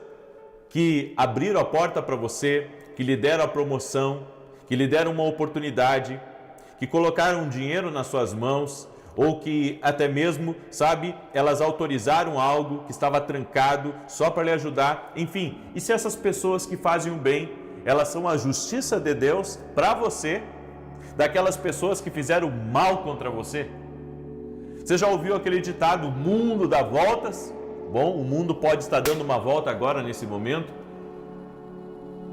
que abriram a porta para você, que lhe deram a promoção, que lhe deram uma oportunidade, que colocaram dinheiro nas suas mãos, ou que até mesmo, sabe, elas autorizaram algo que estava trancado só para lhe ajudar, enfim, e se essas pessoas que fazem o bem, elas são a justiça de Deus para você, daquelas pessoas que fizeram mal contra você? Você já ouviu aquele ditado, o mundo dá voltas? Bom, o mundo pode estar dando uma volta agora nesse momento.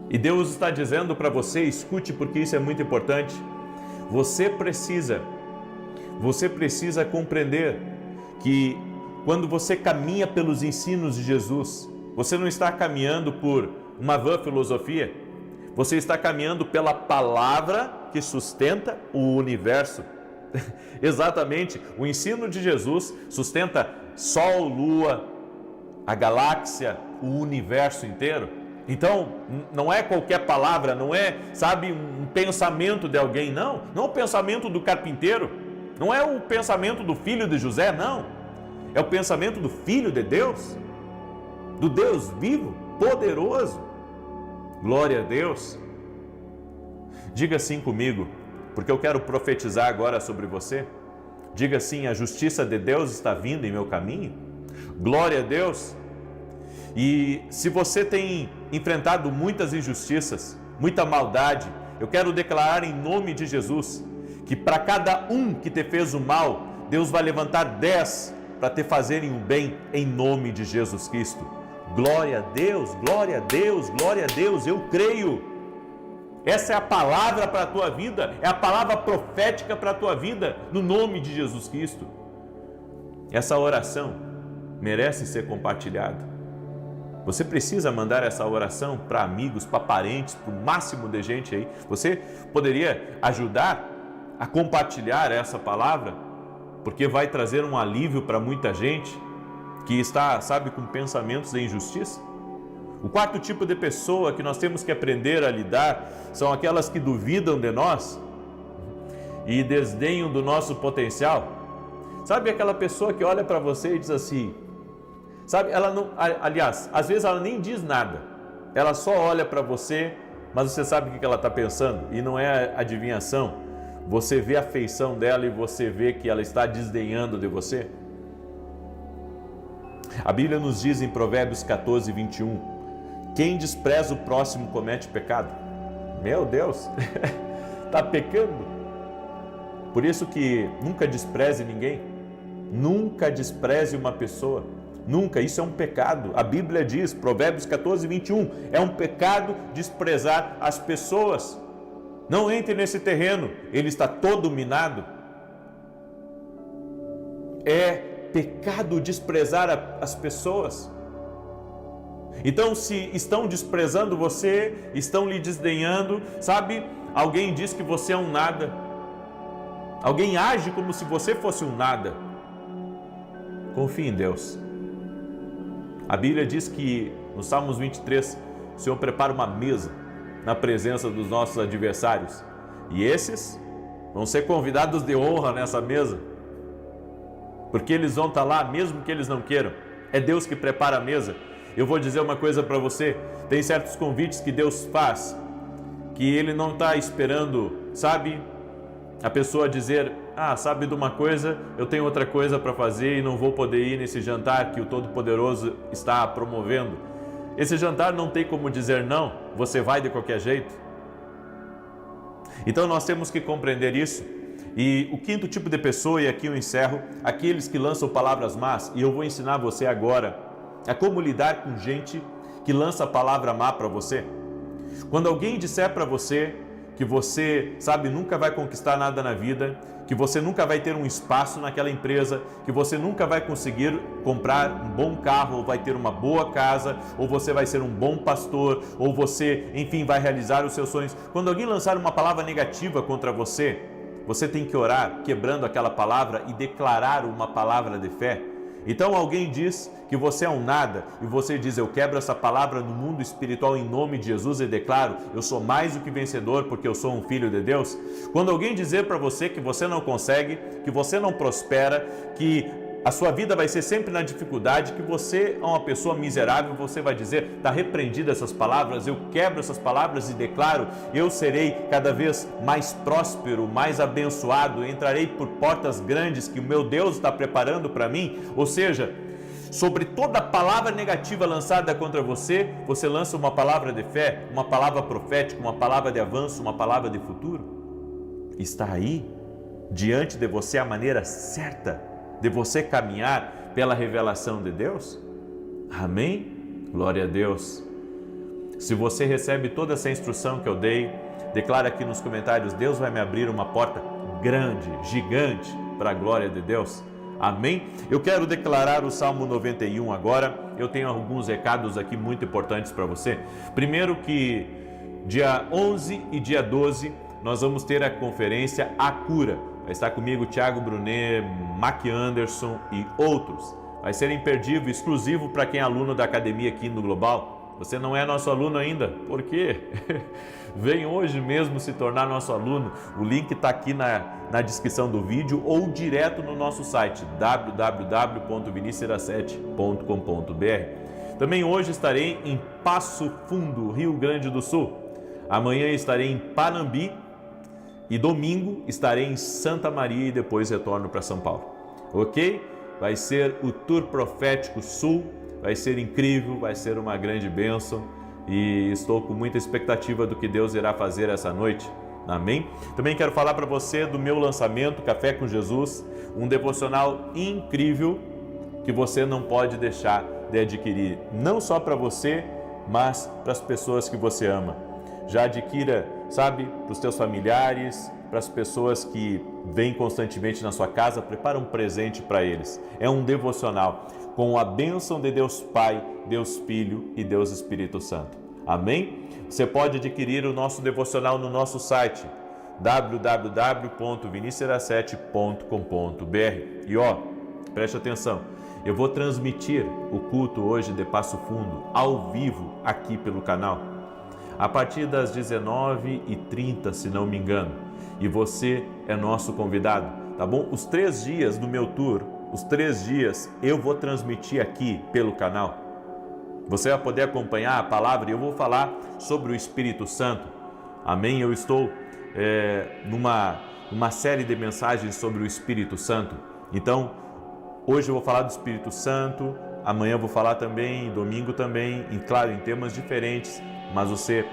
E Deus está dizendo para você, escute porque isso é muito importante. Você precisa compreender que quando você caminha pelos ensinos de Jesus, você não está caminhando por uma vã filosofia, você está caminhando pela palavra que sustenta o universo. Exatamente, o ensino de Jesus sustenta Sol, Lua, a galáxia, o universo inteiro. Então, não é qualquer palavra, não é, sabe, um pensamento de alguém, não é o pensamento do carpinteiro, não é o pensamento do filho de José, não. É o pensamento do Filho de Deus, do Deus vivo, poderoso. Glória a Deus. Diga assim comigo, porque eu quero profetizar agora sobre você. Diga assim: a justiça de Deus está vindo em meu caminho. Glória a Deus. E se você tem enfrentado muitas injustiças, muita maldade, eu quero declarar em nome de Jesus que para cada um que te fez o mal, Deus vai levantar 10 para te fazerem o bem em nome de Jesus Cristo. Glória a Deus, glória a Deus, glória a Deus, eu creio. Essa é a palavra para a tua vida, é a palavra profética para a tua vida, no nome de Jesus Cristo. Essa oração merece ser compartilhada. Você precisa mandar essa oração para amigos, para parentes, para o máximo de gente aí. Você poderia ajudar a compartilhar essa palavra, porque vai trazer um alívio para muita gente que está, sabe, com pensamentos de injustiça. O quarto tipo de pessoa que nós temos que aprender a lidar são aquelas que duvidam de nós e desdenham do nosso potencial. Sabe aquela pessoa que olha para você e diz assim, sabe, ela não, aliás, às vezes ela nem diz nada, ela só olha para você, mas você sabe o que ela está pensando, e não é adivinhação. Você vê a feição dela e você vê que ela está desdenhando de você. A Bíblia nos diz em Provérbios 14, 21, quem despreza o próximo comete pecado. Meu Deus, está pecando. Por isso que nunca despreze ninguém, nunca despreze uma pessoa, nunca, isso é um pecado. A Bíblia diz, Provérbios 14, 21, é um pecado desprezar as pessoas. Não entre nesse terreno, ele está todo minado. É pecado desprezar as pessoas. Então, se estão desprezando você, estão lhe desdenhando, sabe? Alguém diz que você é um nada. Alguém age como se você fosse um nada. Confie em Deus. A Bíblia diz que no Salmos 23, o Senhor prepara uma mesa na presença dos nossos adversários. E esses vão ser convidados de honra nessa mesa, porque eles vão estar lá mesmo que eles não queiram. É Deus que prepara a mesa. Eu vou dizer uma coisa para você, tem certos convites que Deus faz, que Ele não está esperando, sabe, a pessoa dizer, sabe de uma coisa, eu tenho outra coisa para fazer e não vou poder ir nesse jantar que o Todo-Poderoso está promovendo. Esse jantar não tem como dizer não, você vai de qualquer jeito. Então nós temos que compreender isso. E o quinto tipo de pessoa, e aqui eu encerro, aqueles que lançam palavras más, e eu vou ensinar você agora a como lidar com gente que lança palavra má para você. Quando alguém disser para você que você, sabe, nunca vai conquistar nada na vida, que você nunca vai ter um espaço naquela empresa, que você nunca vai conseguir comprar um bom carro, ou vai ter uma boa casa, ou você vai ser um bom pastor, ou você, enfim, vai realizar os seus sonhos. Quando alguém lançar uma palavra negativa contra você, você tem que orar quebrando aquela palavra e declarar uma palavra de fé. Então alguém diz que você é um nada e você diz: eu quebro essa palavra no mundo espiritual em nome de Jesus e declaro: eu sou mais do que vencedor porque eu sou um filho de Deus. Quando alguém dizer para você que você não consegue, que você não prospera, que a sua vida vai ser sempre na dificuldade, que você é uma pessoa miserável, você vai dizer: está repreendida essas palavras, eu quebro essas palavras e declaro: eu serei cada vez mais próspero, mais abençoado, entrarei por portas grandes que o meu Deus está preparando para mim. Ou seja, sobre toda palavra negativa lançada contra você, você lança uma palavra de fé, uma palavra profética, uma palavra de avanço, uma palavra de futuro. Está aí, diante de você, a maneira certa de você caminhar pela revelação de Deus? Amém? Glória a Deus. Se você recebe toda essa instrução que eu dei, declara aqui nos comentários: Deus vai me abrir uma porta grande, gigante, para a glória de Deus. Amém? Eu quero declarar o Salmo 91 agora. Eu tenho alguns recados aqui muito importantes para você. Primeiro, que dia 11 e dia 12 nós vamos ter a conferência A Cura. Vai estar comigo Thiago Brunet, Mac Anderson e outros. Vai ser imperdível, exclusivo para quem é aluno da academia aqui no Global. Você não é nosso aluno ainda? Por quê? Vem hoje mesmo se tornar nosso aluno. O link está aqui na descrição do vídeo ou direto no nosso site www.vinicius7.com.br. Também hoje estarei em Passo Fundo, Rio Grande do Sul. Amanhã estarei em Panambi. E domingo estarei em Santa Maria e depois retorno para São Paulo. Ok? Vai ser o Tour Profético Sul, vai ser incrível, vai ser uma grande bênção e estou com muita expectativa do que Deus irá fazer essa noite. Amém? Também quero falar para você do meu lançamento, Café com Jesus, um devocional incrível que você não pode deixar de adquirir, não só para você, mas para as pessoas que você ama. Já adquira, sabe, para os teus familiares, para as pessoas que vêm constantemente na sua casa, prepara um presente para eles. É um devocional com a bênção de Deus Pai, Deus Filho e Deus Espírito Santo. Amém? Você pode adquirir o nosso devocional no nosso site www.vinicius7.com.br. E preste atenção, eu vou transmitir o culto hoje de Passo Fundo ao vivo aqui pelo canal, a partir das 19h30, se não me engano. E você é nosso convidado, tá bom? Os 3 dias do meu tour, os 3 dias eu vou transmitir aqui pelo canal. Você vai poder acompanhar a palavra e eu vou falar sobre o Espírito Santo. Amém? Eu estou numa série de mensagens sobre o Espírito Santo. Então, hoje eu vou falar do Espírito Santo, amanhã eu vou falar também, domingo também, claro, em temas diferentes. Mas você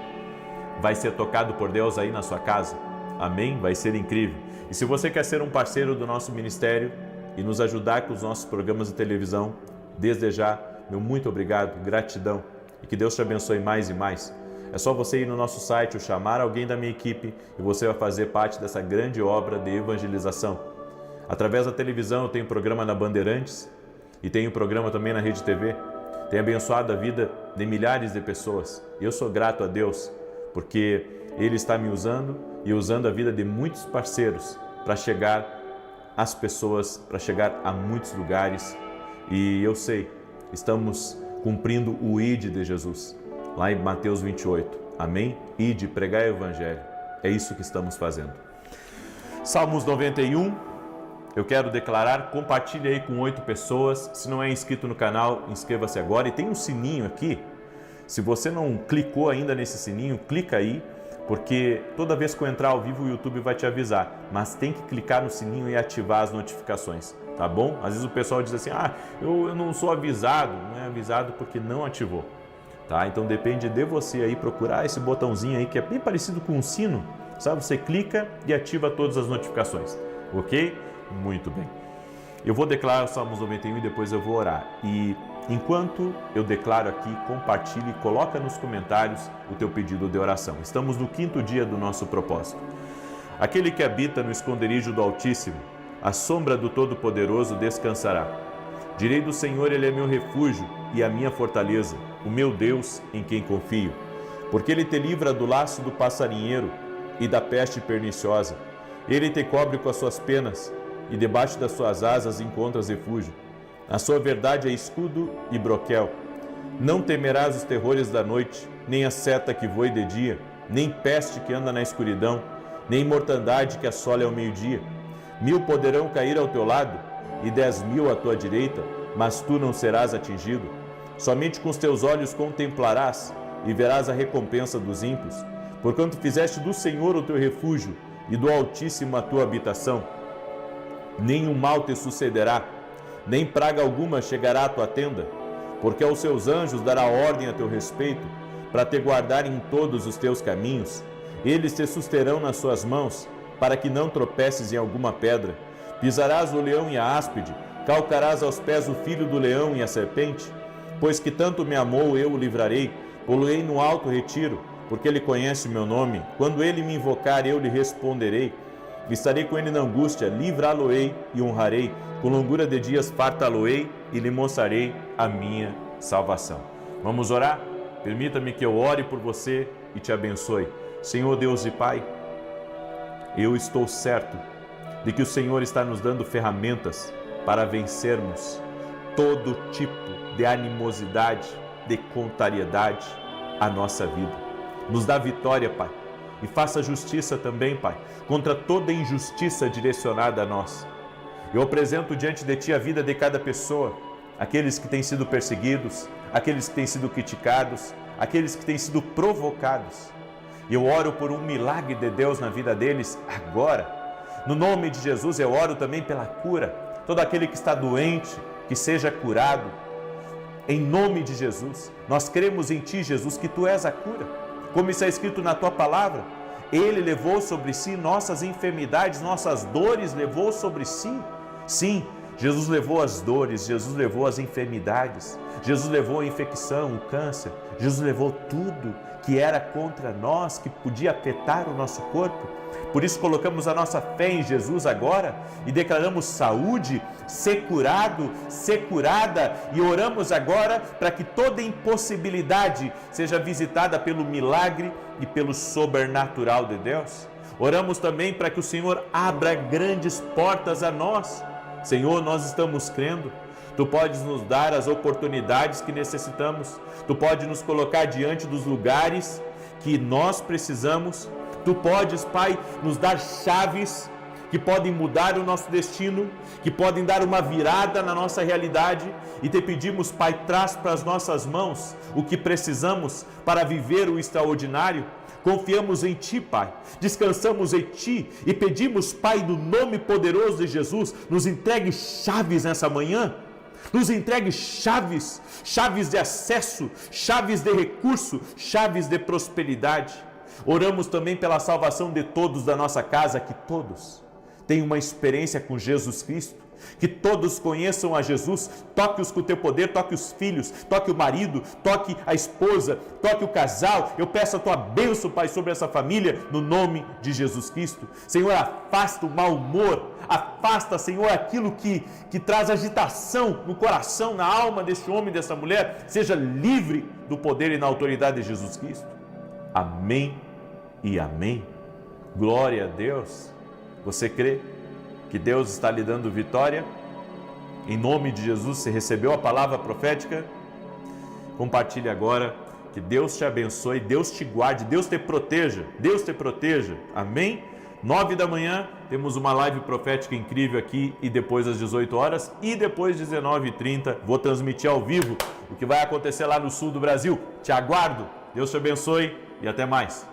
vai ser tocado por Deus aí na sua casa. Amém? Vai ser incrível. E se você quer ser um parceiro do nosso ministério e nos ajudar com os nossos programas de televisão, desde já, meu muito obrigado, gratidão. E que Deus te abençoe mais e mais. É só você ir no nosso site ou chamar alguém da minha equipe e você vai fazer parte dessa grande obra de evangelização. Através da televisão eu tenho programa na Bandeirantes e tenho programa também na Rede TV. Tem abençoado a vida de milhares de pessoas. E eu sou grato a Deus, porque Ele está me usando e usando a vida de muitos parceiros para chegar às pessoas, para chegar a muitos lugares. E eu sei, estamos cumprindo o ID de Jesus, lá em Mateus 28. Amém? ID, pregar o Evangelho. É isso que estamos fazendo. Salmos 91. Eu quero declarar, compartilhe aí com 8 pessoas. Se não é inscrito no canal, inscreva-se agora. E tem um sininho aqui. Se você não clicou ainda nesse sininho, clica aí, porque toda vez que eu entrar ao vivo o YouTube vai te avisar. Mas tem que clicar no sininho e ativar as notificações, tá bom? Às vezes o pessoal diz assim: eu não sou avisado. Não é avisado porque não ativou, tá? Então depende de você aí procurar esse botãozinho aí que é bem parecido com um sino, sabe? Você clica e ativa todas as notificações, ok? Muito bem. Eu vou declarar o Salmos 91 e depois eu vou orar. E enquanto eu declaro aqui, compartilhe e coloca nos comentários o teu pedido de oração. Estamos no 5º dia do nosso propósito. Aquele que habita no esconderijo do Altíssimo, à sombra do Todo-Poderoso descansará. Direi do Senhor, Ele é meu refúgio e a minha fortaleza, o meu Deus em quem confio. Porque Ele te livra do laço do passarinheiro e da peste perniciosa. Ele te cobre com as suas penas e debaixo das suas asas encontras refúgio. A sua verdade é escudo e broquel. Não temerás os terrores da noite, nem a seta que voe de dia, nem peste que anda na escuridão, nem mortandade que assole ao meio-dia. 1000 poderão cair ao teu lado e 10.000 à tua direita, mas tu não serás atingido. Somente com os teus olhos contemplarás e verás a recompensa dos ímpios, porquanto fizeste do Senhor o teu refúgio e do Altíssimo a tua habitação. Nenhum mal te sucederá, nem praga alguma chegará à tua tenda, porque aos seus anjos dará ordem a teu respeito, para te guardarem em todos os teus caminhos. Eles te susterão nas suas mãos, para que não tropeces em alguma pedra. Pisarás o leão e a áspide, calcarás aos pés o filho do leão e a serpente. Pois que tanto me amou, eu o livrarei, pô-lo-ei no alto retiro, porque ele conhece o meu nome. Quando ele me invocar, eu lhe responderei. Estarei com ele na angústia, livrá-lo-ei e honrarei. Com longura de dias fartá-lo-ei e lhe mostrarei a minha salvação. Vamos orar? Permita-me que eu ore por você e te abençoe. Senhor Deus e Pai, eu estou certo de que o Senhor está nos dando ferramentas para vencermos todo tipo de animosidade, de contrariedade à nossa vida. Nos dá vitória, Pai, e faça justiça também, Pai, contra toda injustiça direcionada a nós. Eu apresento diante de Ti a vida de cada pessoa, aqueles que têm sido perseguidos, aqueles que têm sido criticados, aqueles que têm sido provocados. Eu oro por um milagre de Deus na vida deles agora. No nome de Jesus eu oro também pela cura. Todo aquele que está doente, que seja curado. Em nome de Jesus, nós cremos em Ti, Jesus, que Tu és a cura. Como está escrito na Tua palavra, Ele levou sobre si nossas enfermidades, nossas dores levou sobre si. Sim, Jesus levou as dores, Jesus levou as enfermidades, Jesus levou a infecção, o câncer, Jesus levou tudo que era contra nós, que podia afetar o nosso corpo. Por isso colocamos a nossa fé em Jesus agora e declaramos saúde, ser curado, ser curada, e oramos agora para que toda impossibilidade seja visitada pelo milagre e pelo sobrenatural de Deus. Oramos também para que o Senhor abra grandes portas a nós. Senhor, nós estamos crendo. Tu podes nos dar as oportunidades que necessitamos. Tu podes nos colocar diante dos lugares que nós precisamos. Tu podes, Pai, nos dar chaves que podem mudar o nosso destino, que podem dar uma virada na nossa realidade. E te pedimos, Pai, traz para as nossas mãos o que precisamos para viver o extraordinário. Confiamos em Ti, Pai, descansamos em Ti e pedimos, Pai, no nome poderoso de Jesus, nos entregue chaves nessa manhã, nos entregue chaves, chaves de acesso, chaves de recurso, chaves de prosperidade. Oramos também pela salvação de todos da nossa casa, que todos tenham uma experiência com Jesus Cristo, que todos conheçam a Jesus. Toque-os com o Teu poder, toque os filhos, toque o marido, toque a esposa, toque o casal. Eu peço a Tua bênção, Pai, sobre essa família, no nome de Jesus Cristo. Senhor, afasta o mau humor, afasta, Senhor, aquilo que traz agitação no coração, na alma deste homem e dessa mulher. Seja livre do poder e na autoridade de Jesus Cristo. Amém e amém. Glória a Deus. Você crê que Deus está lhe dando vitória? Em nome de Jesus, você recebeu a palavra profética? Compartilhe agora. Que Deus te abençoe, Deus te guarde, Deus te proteja. Deus te proteja. Amém? 9 da manhã, temos uma live profética incrível aqui, e depois às 18 horas, e depois 19h30, vou transmitir ao vivo o que vai acontecer lá no sul do Brasil. Te aguardo. Deus te abençoe e até mais.